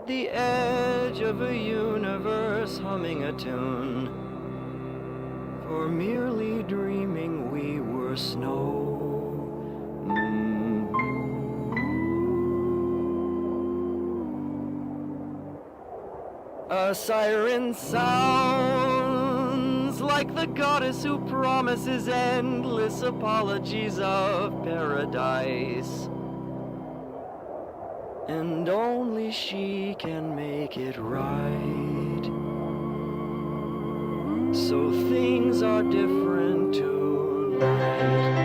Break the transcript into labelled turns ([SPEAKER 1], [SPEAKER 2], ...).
[SPEAKER 1] at the edge of a universe humming a tune. For merely dreaming we were snow. A siren sounds like the goddess who promises endless apologies of paradise. And only she can make it right. So things are different tonight.